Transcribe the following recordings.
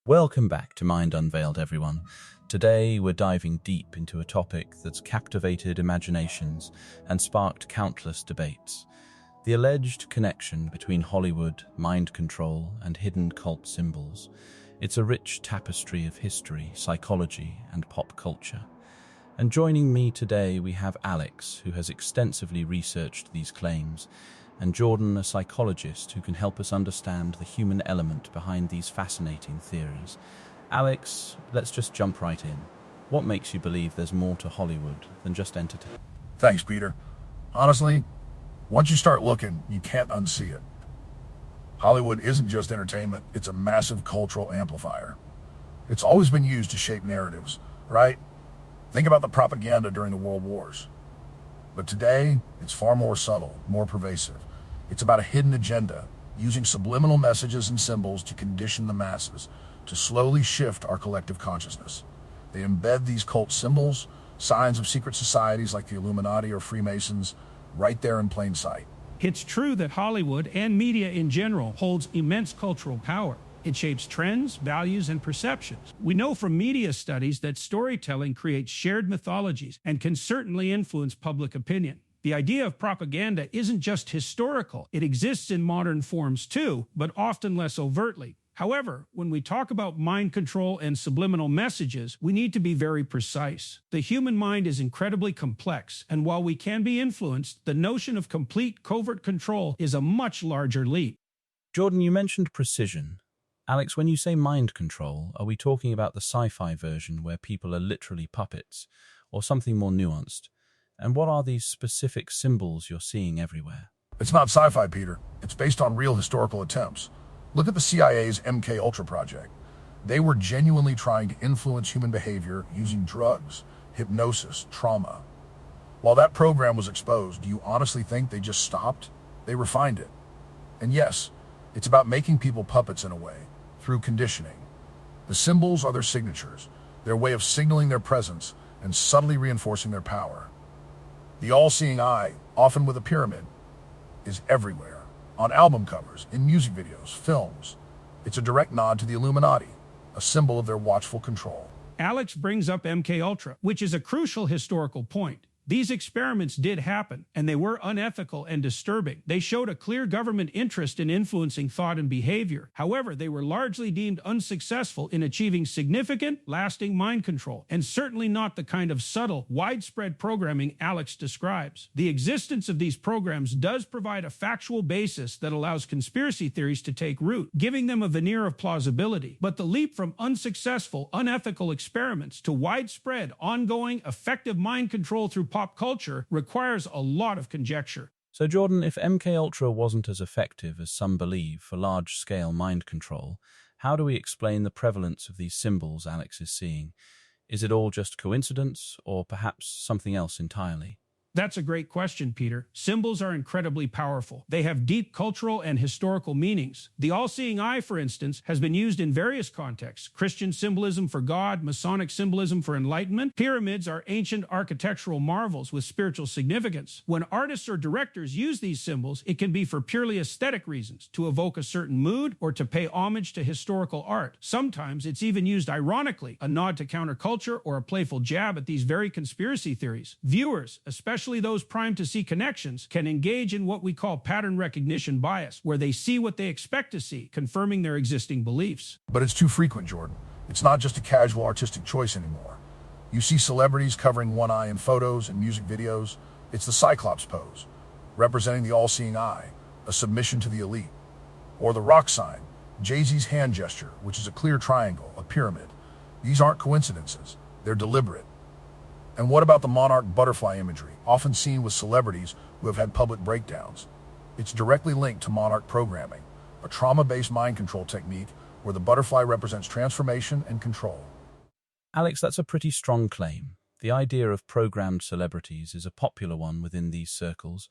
Welcome back to Mind Unveiled, everyone. Today, we're diving deep into a topic that's captivated imaginations and sparked countless debates. The alleged connection between Hollywood, mind control, and hidden cult symbols. It's a rich tapestry of history, psychology, and pop culture. And joining me today, we have Alex, who has extensively researched these claims, and Jordan, a psychologist who can help us understand the human element behind these fascinating theories. Alex, let's just jump right in. What makes you believe there's more to Hollywood than just entertainment? Thanks, Peter. Honestly, once you start looking, you can't unsee it. Hollywood isn't just entertainment, it's a massive cultural amplifier. It's always been used to shape narratives, right? Think about the propaganda during the World Wars. But today, it's far more subtle, more pervasive. It's about a hidden agenda, using subliminal messages and symbols to condition the masses, to slowly shift our collective consciousness. They embed these cult symbols, signs of secret societies like the Illuminati or Freemasons, right there in plain sight. It's true that Hollywood and media in general holds immense cultural power. It shapes trends, values, and perceptions. We know from media studies that storytelling creates shared mythologies and can certainly influence public opinion. The idea of propaganda isn't just historical. It exists in modern forms too, but often less overtly. However, when we talk about mind control and subliminal messages, we need to be very precise. The human mind is incredibly complex, and while we can be influenced, the notion of complete covert control is a much larger leap. Jordan, you mentioned precision. Alex, when you say mind control, are we talking about the sci-fi version where people are literally puppets, or something more nuanced? And what are these specific symbols you're seeing everywhere? It's not sci-fi, Peter. It's based on real historical attempts. Look at the CIA's MK-Ultra project. They were genuinely trying to influence human behavior using drugs, hypnosis, trauma. While that program was exposed, do you honestly think they just stopped? They refined it. And yes, it's about making people puppets in a way, through conditioning. The symbols are their signatures, their way of signaling their presence and subtly reinforcing their power. The all-seeing eye, often with a pyramid, is everywhere. On album covers, in music videos, films. It's a direct nod to the Illuminati, a symbol of their watchful control. Alex brings up MK-Ultra, which is a crucial historical point. These experiments did happen, and they were unethical and disturbing. They showed a clear government interest in influencing thought and behavior. However, they were largely deemed unsuccessful in achieving significant, lasting mind control, and certainly not the kind of subtle, widespread programming Alex describes. The existence of these programs does provide a factual basis that allows conspiracy theories to take root, giving them a veneer of plausibility. But the leap from unsuccessful, unethical experiments to widespread, ongoing, effective mind control through pop culture requires a lot of conjecture. So Jordan, if MKUltra wasn't as effective as some believe for large-scale mind control, how do we explain the prevalence of these symbols Alex is seeing? Is it all just coincidence, or perhaps something else entirely? That's a great question, Peter. Symbols are incredibly powerful. They have deep cultural and historical meanings. The all-seeing eye, for instance, has been used in various contexts. Christian symbolism for God, Masonic symbolism for enlightenment. Pyramids are ancient architectural marvels with spiritual significance. When artists or directors use these symbols, it can be for purely aesthetic reasons, to evoke a certain mood or to pay homage to historical art. Sometimes it's even used ironically, a nod to counterculture or a playful jab at these very conspiracy theories. Viewers, especially those primed to see connections, can engage in what we call pattern recognition bias, where they see what they expect to see, confirming their existing beliefs. But it's too frequent, Jordan. It's not just a casual artistic choice anymore. You see celebrities covering one eye in photos and music videos. It's the Cyclops pose, representing the all-seeing eye, a submission to the elite. Or the rock sign, Jay-Z's hand gesture, which is a clear triangle, a pyramid. These aren't coincidences. They're deliberate. And what about the monarch butterfly imagery, often seen with celebrities who have had public breakdowns? It's directly linked to monarch programming, a trauma-based mind control technique where the butterfly represents transformation and control. Alex, that's a pretty strong claim. The idea of programmed celebrities is a popular one within these circles.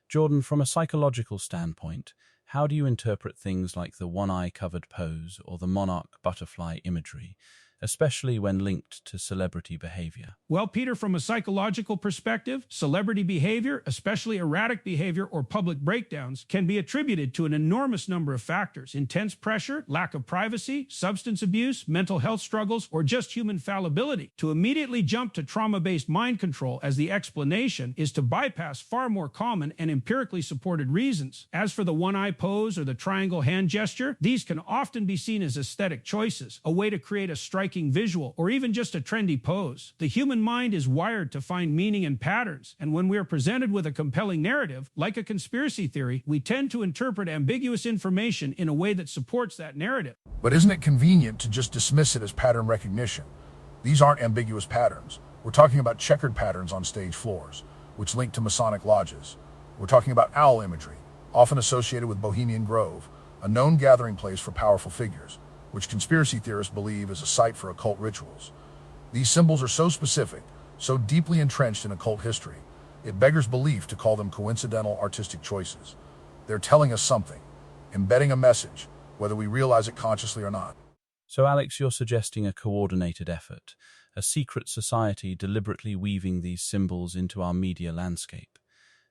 Jordan, from a psychological standpoint, how do you interpret things like the one-eye covered pose or the monarch butterfly imagery, especially when linked to celebrity behavior? Well, Peter, from a psychological perspective, celebrity behavior, especially erratic behavior or public breakdowns, can be attributed to an enormous number of factors: intense pressure, lack of privacy, substance abuse, mental health struggles, or just human fallibility. To immediately jump to trauma-based mind control as the explanation is to bypass far more common and empirically supported reasons. As for the one-eye pose or the triangle hand gesture, these can often be seen as aesthetic choices, a way to create a striking visual, or even just a trendy pose. The human mind is wired to find meaning in patterns, and when we are presented with a compelling narrative, like a conspiracy theory, we tend to interpret ambiguous information in a way that supports that narrative. But isn't it convenient to just dismiss it as pattern recognition? These aren't ambiguous patterns. We're talking about checkered patterns on stage floors, which link to Masonic lodges. We're talking about owl imagery, often associated with Bohemian Grove, a known gathering place for powerful figures, which conspiracy theorists believe is a site for occult rituals. These symbols are so specific, so deeply entrenched in occult history, it beggars belief to call them coincidental artistic choices. They're telling us something, embedding a message, whether we realize it consciously or not. So, Alex, you're suggesting a coordinated effort, a secret society deliberately weaving these symbols into our media landscape.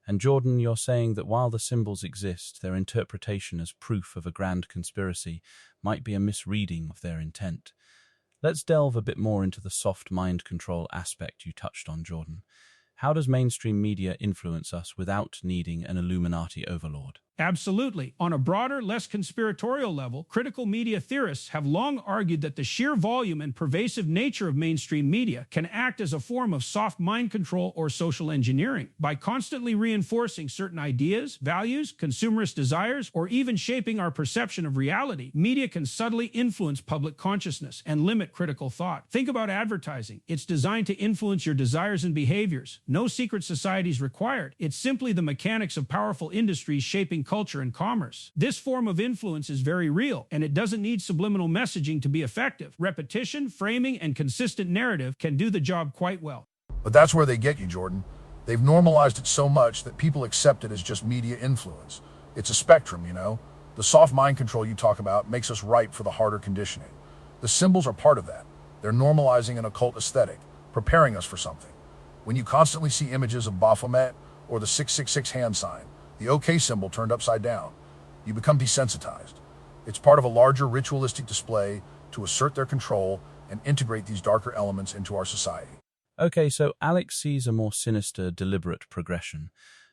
And Jordan, you're saying that while the symbols exist, their interpretation as proof of a grand conspiracy might be a misreading of their intent. Let's delve a bit more into the soft mind control aspect you touched on, Jordan. How does mainstream media influence us without needing an Illuminati overlord? Absolutely. On a broader, less conspiratorial level, critical media theorists have long argued that the sheer volume and pervasive nature of mainstream media can act as a form of soft mind control or social engineering. By constantly reinforcing certain ideas, values, consumerist desires, or even shaping our perception of reality, media can subtly influence public consciousness and limit critical thought. Think about advertising. It's designed to influence your desires and behaviors. No secret societies required. It's simply the mechanics of powerful industries shaping culture and commerce. This form of influence is very real, and it doesn't need subliminal messaging to be effective. Repetition, framing, and consistent narrative can do the job quite well. But that's where they get you, Jordan. They've normalized it so much that people accept it as just media influence. It's a spectrum, you know? The soft mind control you talk about makes us ripe for the harder conditioning. The symbols are part of that. They're normalizing an occult aesthetic, preparing us for something. When you constantly see images of Baphomet or the 666 hand sign, the OK symbol turned upside down, you become desensitized. It's part of a larger ritualistic display to assert their control and integrate these darker elements into our society. Okay, so Alex sees a more sinister, deliberate progression.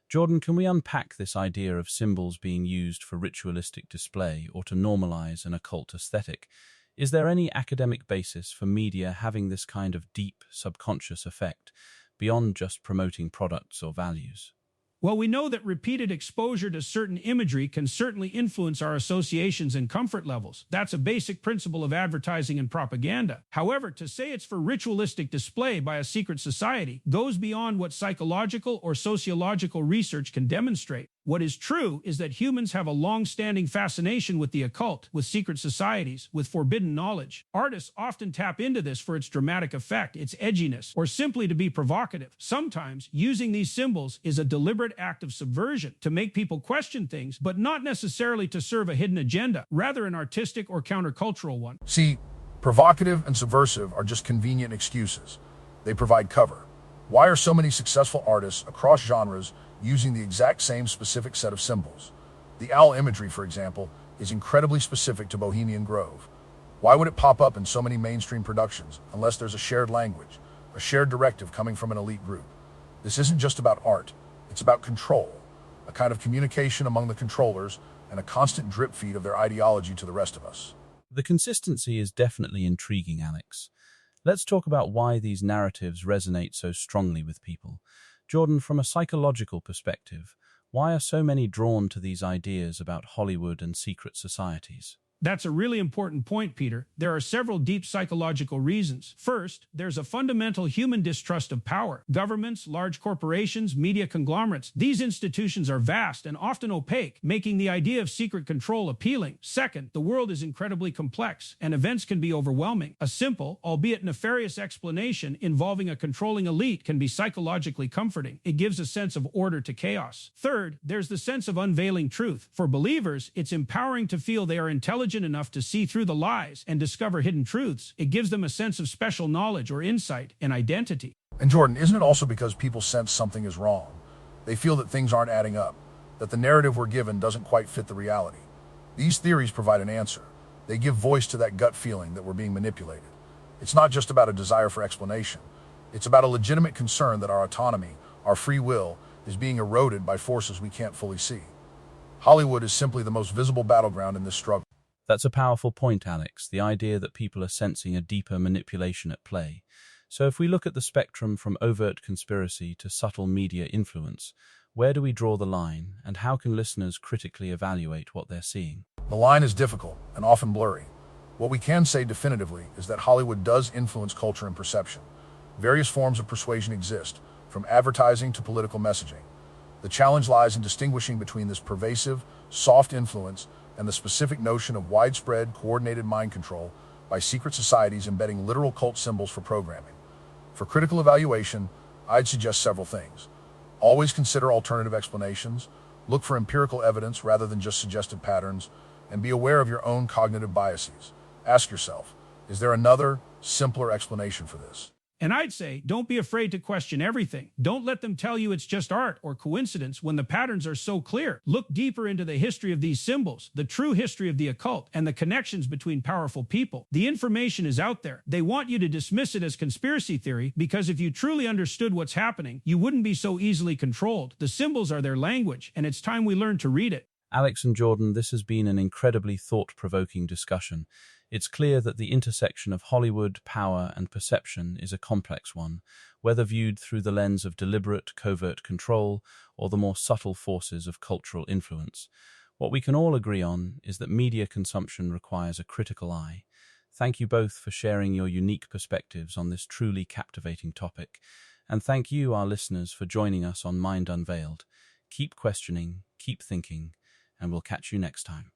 Jordan, can we unpack this idea of symbols being used for ritualistic display or to normalize an occult aesthetic? Is there any academic basis for media having this kind of deep, subconscious effect beyond just promoting products or values? Well, we know that repeated exposure to certain imagery can certainly influence our associations and comfort levels. That's a basic principle of advertising and propaganda. However, to say it's for ritualistic display by a secret society goes beyond what psychological or sociological research can demonstrate. What is true is that humans have a long-standing fascination with the occult, with secret societies, with forbidden knowledge. Artists often tap into this for its dramatic effect, its edginess, or simply to be provocative. Sometimes, using these symbols is a deliberate act of subversion to make people question things, but not necessarily to serve a hidden agenda, rather an artistic or countercultural one. See, provocative and subversive are just convenient excuses. They provide cover. Why are so many successful artists across genres using the exact same specific set of symbols? The owl imagery, for example, is incredibly specific to Bohemian Grove. Why would it pop up in so many mainstream productions unless there's a shared language, a shared directive coming from an elite group? This isn't just about art, it's about control, a kind of communication among the controllers and a constant drip feed of their ideology to the rest of us. The consistency is definitely intriguing, Alex. Let's talk about why these narratives resonate so strongly with people. Jordan, from a psychological perspective, why are so many drawn to these ideas about Hollywood and secret societies? That's a really important point, Peter. There are several deep psychological reasons. First, there's a fundamental human distrust of power. Governments, large corporations, media conglomerates, these institutions are vast and often opaque, making the idea of secret control appealing. Second, the world is incredibly complex, and events can be overwhelming. A simple, albeit nefarious explanation involving a controlling elite can be psychologically comforting. It gives a sense of order to chaos. Third, there's the sense of unveiling truth. For believers, it's empowering to feel they are intelligent intelligent enough to see through the lies and discover hidden truths. It gives them a sense of special knowledge or insight and identity. And Jordan, isn't it also because people sense something is wrong? They feel that things aren't adding up, that the narrative we're given doesn't quite fit the reality. These theories provide an answer. They give voice to that gut feeling that we're being manipulated. It's not just about a desire for explanation. It's about a legitimate concern that our autonomy, our free will, is being eroded by forces we can't fully see. Hollywood is simply the most visible battleground in this struggle. That's a powerful point, Alex, the idea that people are sensing a deeper manipulation at play. So if we look at the spectrum from overt conspiracy to subtle media influence, where do we draw the line, and how can listeners critically evaluate what they're seeing? The line is difficult and often blurry. What we can say definitively is that Hollywood does influence culture and perception. Various forms of persuasion exist, from advertising to political messaging. The challenge lies in distinguishing between this pervasive, soft influence and the specific notion of widespread, coordinated mind control by secret societies embedding literal cult symbols for programming. For critical evaluation, I'd suggest several things. Always consider alternative explanations, look for empirical evidence rather than just suggested patterns, and be aware of your own cognitive biases. Ask yourself, is there another, simpler explanation for this? And I'd say, don't be afraid to question everything. Don't let them tell you it's just art or coincidence when the patterns are so clear. Look deeper into the history of these symbols, the true history of the occult, and the connections between powerful people. The information is out there. They want you to dismiss it as conspiracy theory because if you truly understood what's happening, you wouldn't be so easily controlled. The symbols are their language, and it's time we learn to read it. Alex and Jordan, this has been an incredibly thought-provoking discussion. It's clear that the intersection of Hollywood, power, and perception is a complex one, whether viewed through the lens of deliberate, covert control or the more subtle forces of cultural influence. What we can all agree on is that media consumption requires a critical eye. Thank you both for sharing your unique perspectives on this truly captivating topic, and thank you, our listeners, for joining us on Mind Unveiled. Keep questioning, keep thinking, and we'll catch you next time.